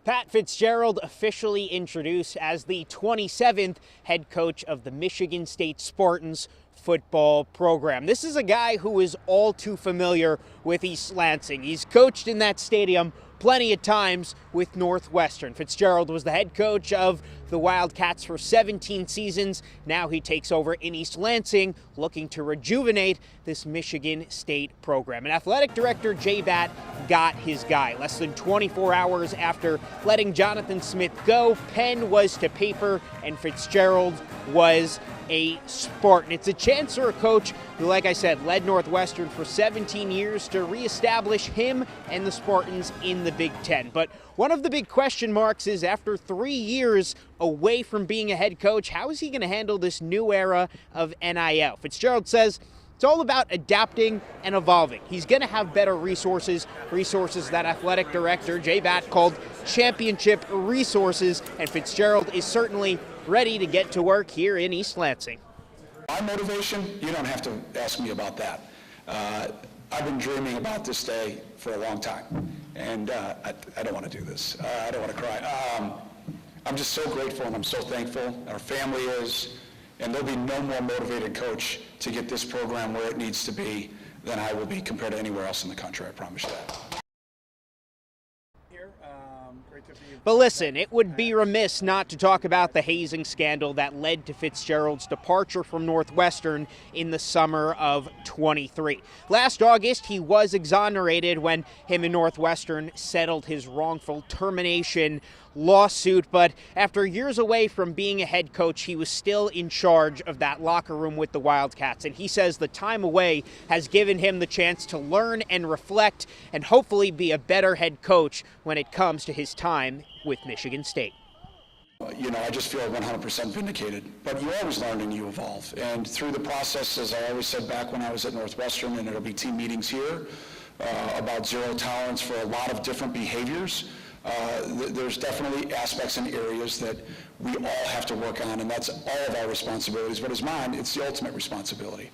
Pat Fitzgerald officially introduced as the 27th head coach of the Michigan State Spartans football program. This is a guy who is all too familiar with East Lansing. He's coached in that stadium plenty of times with Northwestern. Fitzgerald was the head coach of the Wildcats for 17 seasons. Now he takes over in East Lansing, looking to rejuvenate this Michigan State program. And athletic director Jay Batt got his guy. Less than 24 hours after letting Jonathan Smith go, pen was to paper and Fitzgerald was a Spartan. It's a chance for a coach who, like I said, led Northwestern for 17 years to reestablish him and the Spartans in the Big Ten. But one of the big question marks is, after 3 years away from being a head coach, how is he going to handle this new era of NIL? Fitzgerald says it's all about adapting and evolving. He's going to have better resources that athletic director Jay Batt called championship resources, and Fitzgerald is certainly ready to get to work here in East Lansing. My motivation, you don't have to ask me about that. I've been dreaming about this day for a long time, and I don't want to do this. I don't want to cry. I'm just so grateful and I'm so thankful. Our family is, and there'll be no more motivated coach to get this program where it needs to be than I will be compared to anywhere else in the country, I promise you that. But listen, it would be remiss not to talk about the hazing scandal that led to Fitzgerald's departure from Northwestern in the summer of 23. Last August, he was exonerated when him and Northwestern settled his wrongful termination lawsuit, but after years away from being a head coach, he was still in charge of that locker room with the Wildcats, and he says the time away has given him the chance to learn and reflect and hopefully be a better head coach when it comes to his time with Michigan State. I just feel 100% vindicated, but you always learn and you evolve, and through the process, as I always said back when I was at Northwestern, and it'll be team meetings here, about zero tolerance for a lot of different behaviors. There's definitely aspects and areas that we all have to work on, and that's all of our responsibilities. But as mine, it's the ultimate responsibility.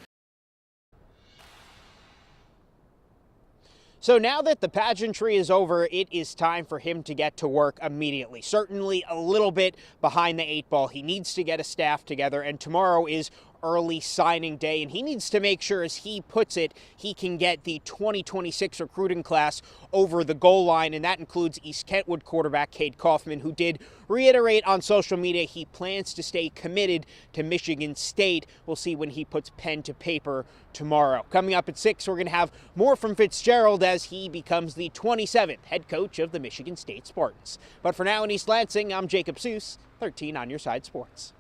So now that the pageantry is over, it is time for him to get to work immediately. Certainly a little bit behind the eight ball. He needs to get a staff together, and tomorrow is early signing day, and he needs to make sure, as he puts it, he can get the 2026 recruiting class over the goal line, and that includes East Kentwood quarterback Cade Kaufman, who did reiterate on social media he plans to stay committed to Michigan State. We'll see when he puts pen to paper tomorrow. Coming up at 6, we're going to have more from Fitzgerald as he becomes the 27th head coach of the Michigan State Spartans. But for now in East Lansing, I'm Jacob Seuss, 13 on Your Side Sports.